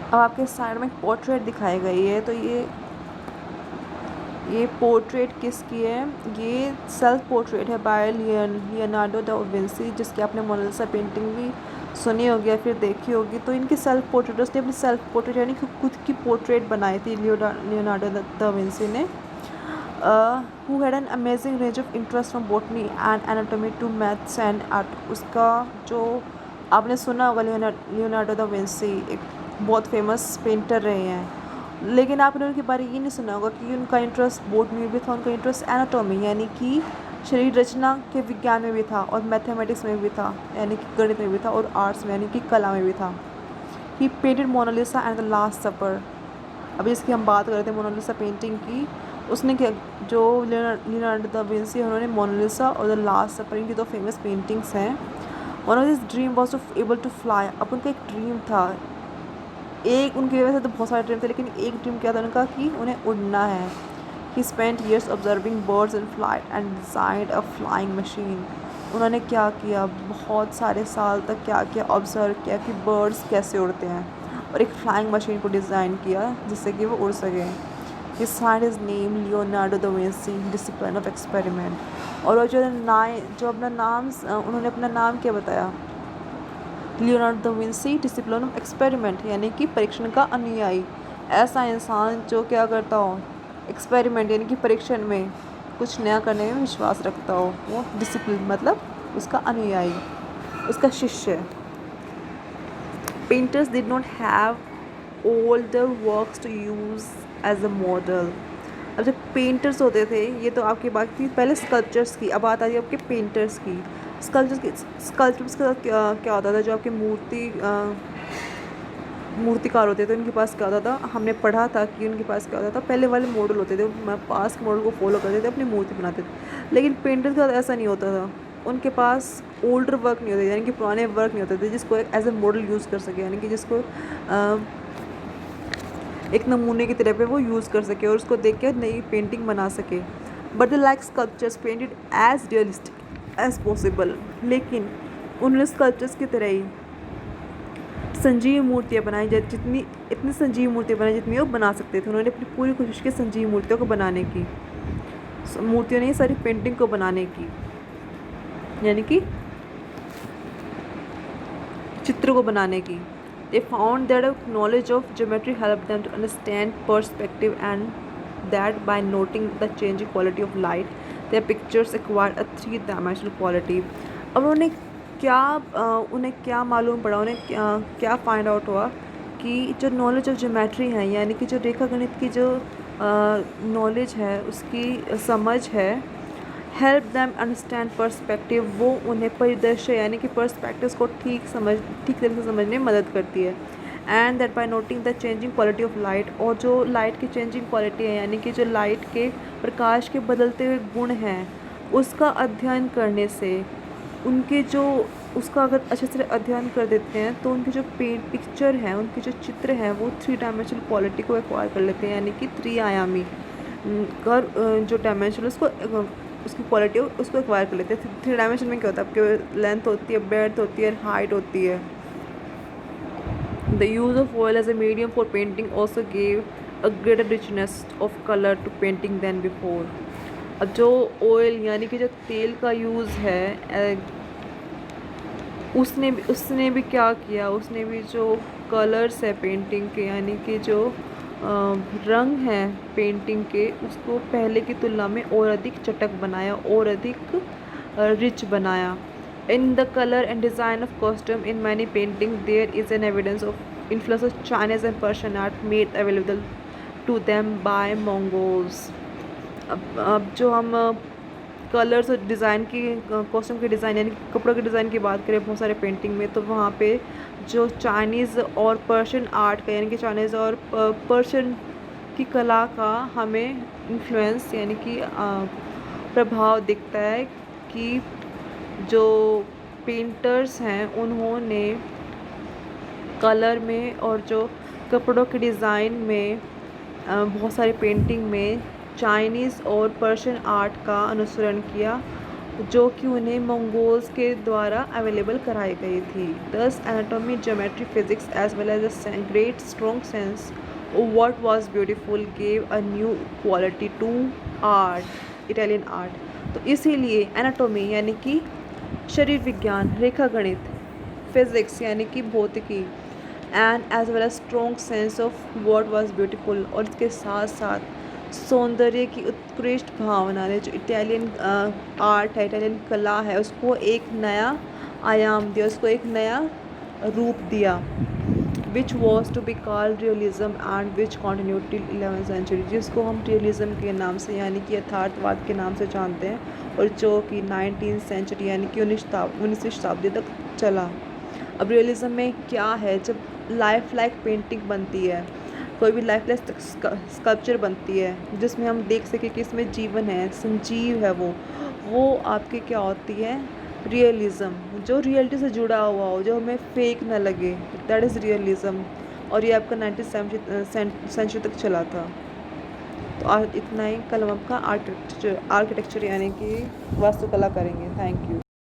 अब आपके साइड में एक पोर्ट्रेट दिखाई गई है, तो ये पोर्ट्रेट किसकी है? ये सेल्फ पोर्ट्रेट है बाय लियोनार्डो दा विंसी, जिसकी आपने मोनालिसा पेंटिंग भी सुनी होगी या फिर देखी होगी। तो इनकी सेल्फ पोर्ट्रेट, उसने अपनी सेल्फ पोर्ट्रेट यानी कि खुद की पोर्ट्रेट बनाई थी लियोनार्डो दा विंसी ने, who had an amazing range of interest from botany and anatomy to maths and art। उसका जो आपने सुना होगा, लियोनार्डो दा विंसी एक बहुत फेमस पेंटर रहे हैं, लेकिन आपने उनके बारे ये नहीं सुना होगा कि उनका इंटरेस्ट बॉटनी में भी था, उनका इंटरेस्ट एनाटॉमी यानी कि शरीर रचना के विज्ञान में भी था, और मैथमेटिक्स में भी था यानी कि गणित में भी था, और आर्ट्स में यानी कि कला में भी था। He painted Mona Lisa and the Last Supper. अभी इसकी हम बात कर रहे थे मोनालिसा पेंटिंग की। उसने क्या, जो लियोनार्डो दा विंसी उन्होंने मोनालिसा और द लास्ट सपर, इनकी दो फेमस पेंटिंग्स हैं। One of this dream was to able to fly. अब उनका एक ड्रीम था, एक उनकी वजह से तो बहुत सारे ड्रीम थे, लेकिन एक ड्रीम क्या था उनका कि उन्हें उड़ना है। ही spent years observing birds in flight and designed a flying machine. उन्होंने क्या किया, बहुत सारे साल तक क्या किया, ऑब्जर्व किया कि बर्ड्स कैसे उड़ते हैं, और एक फ्लाइंग मशीन को डिज़ाइन किया जिससे कि वो उड़ सकें। He signed his name Leonardo da Vinci, discipline of experiment. और वो जो अपना नाम, उन्होंने अपना नाम क्या बताया? Leonardo da Vinci, discipline of experiment, यानी कि परीक्षण का अनुयायी। ऐसा इंसान जो क्या करता हो, एक्सपेरिमेंट यानी कि परीक्षण में कुछ नया करने में विश्वास रखता हो, वो डिसिप्लिन मतलब उसका अनुयायी, उसका शिष्य। Painters did not have older works to use as a model। अब जब पेंटर्स होते थे, ये तो आपकी बात थी पहले स्कल्पचर्स की, अब बात आ रही है आपके पेंटर्स की। स्कल्पचर्स के साथ क्या होता था, जो आपके मूर्तिकार होते थे उनके पास क्या होता था, हमने पढ़ा था कि उनके पास क्या होता था, पहले वाले मॉडल होते थे, पास के मॉडल को फॉलो करते थे, अपनी मूर्ति बनाते थे। लेकिन पेंटर्स के साथ ऐसा नहीं होता था, उनके पास ओल्डर वर्क नहीं होते, यानी कि पुराने वर्क नहीं होते थे जिसको एज ए मॉडल यूज़ कर सके, यानी कि जिसको एक नमूने की तरह पे वो यूज़ कर सके और उसको देख के नई पेंटिंग बना सके। But the like sculptures painted as realistic as possible. लेकिन उन्होंने स्कल्पचर्स की तरह ही संजीव मूर्तियाँ बनाई, जितनी इतनी संजीव मूर्तियाँ बनाई जितनी वो बना सकते थे। उन्होंने अपनी पूरी कोशिश की संजीव मूर्तियों को बनाने की, मूर्तियों नहीं सारी पेंटिंग को बनाने की, यानी कि चित्र को बनाने की। They found that a knowledge of geometry helped them to understand perspective, and that by noting the changing quality of light, their pictures acquired a three-dimensional quality। अब उन्हें क्या मालूम पड़ा, उन्हें क्या फाइंड आउट हुआ कि जो नॉलेज ऑफ ज्योमेट्री है, यानी कि जो रेखा गणित की जो नॉलेज है, उसकी समझ है, हेल्प दैम अंडरस्टैंड पर्सपेक्टिव, वो उन्हें परिदृश्य यानी कि पर्सपेक्टिव्स को ठीक तरह से समझने में मदद करती है। And that bye noting the changing quality of light, और जो लाइट की चेंजिंग क्वालिटी है, यानी कि जो लाइट के प्रकाश के बदलते हुए गुण हैं, उसका अध्ययन करने से उनके जो उसका अगर अच्छे से अध्ययन कर देते हैं तो उनकी जो पिक्चर है, उनके जो चित्र हैं, वो थ्री डायमेंशनल क्वालिटी को एक्वायर कर लेते हैं, यानी कि त्रिआयामी जो डायमेंशन उसकी क्वालिटी उसको एक्वायर कर लेते हैं। थ्री डायमेंशन में क्या होता है, आपके लेंथ होती है, ब्रेड्थ होती है, हाइट होती है। The use of oil as a medium for painting also gave a greater richness of colour to painting than before. अब जो ऑयल यानी कि जो तेल का यूज़ है, उसने भी क्या किया, उसने भी जो कलर्स है पेंटिंग के, यानी कि जो रंग हैं पेंटिंग के, उसको पहले की तुलना में और अधिक चटक बनाया और अधिक रिच बनाया। In the colour and design of costume in many painting there is an evidence of influence of Chinese and Persian art made available to them by Mongols. अब जो हम कलर्स और डिज़ाइन की, कॉस्ट्यूम के design यानी कपड़ों के design की बात करें बहुत सारे पेंटिंग में, तो वहाँ पे जो चाइनीज़ और पर्शियन आर्ट का, यानी कि चाइनीज़ और पर्शियन की कला का हमें इन्फ्लुएंस यानी कि प्रभाव दिखता है कि जो पेंटर्स हैं उन्होंने कलर में और जो कपड़ों के डिज़ाइन में बहुत सारी पेंटिंग में चाइनीज़ और पर्शियन आर्ट का अनुसरण किया, जो कि उन्हें मंगोल्स के द्वारा अवेलेबल कराई गई थी। दस anatomy, geometry, physics as well as a great strong sense of what was beautiful gave a new quality to art, Italian art. तो इसीलिए एनाटॉमी यानी कि शरीर विज्ञान, रेखा गणित, फिजिक्स यानी कि भौतिकी, and as well as strong sense of what was beautiful, और इसके साथ साथ सौंदर्य की उत्कृष्ट भावना ने जो इटालियन आर्ट है, इटालियन कला है, उसको एक नया आयाम दिया, उसको एक नया रूप दिया, which was to be called realism and which continue till 11th century, जिसको हम रियलिज्म के नाम से यानी कि यथार्थवाद के नाम से जानते हैं, और जो कि 19th सेंचुरी यानी कि 19वीं शताब्दी तक चला। अब रियलिज्म में क्या है, जब लाइफ लाइक पेंटिंग बनती है, कोई भी लाइफ लाइक स्कल्पचर बनती है जिसमें हम देख सकें कि इसमें जीवन है, संजीव है, वो आपके क्या होती है, रियलिज्म, जो रियलिटी से जुड़ा हुआ हो, जो हमें फेक ना लगे, दैट इज़ रियलिज्म। और ये आपका 19th सेंचुरी तक चला था। तो आज इतना ही। कल हम आपका आर्किटेक्चर यानी कि वास्तुकला करेंगे। Thank you.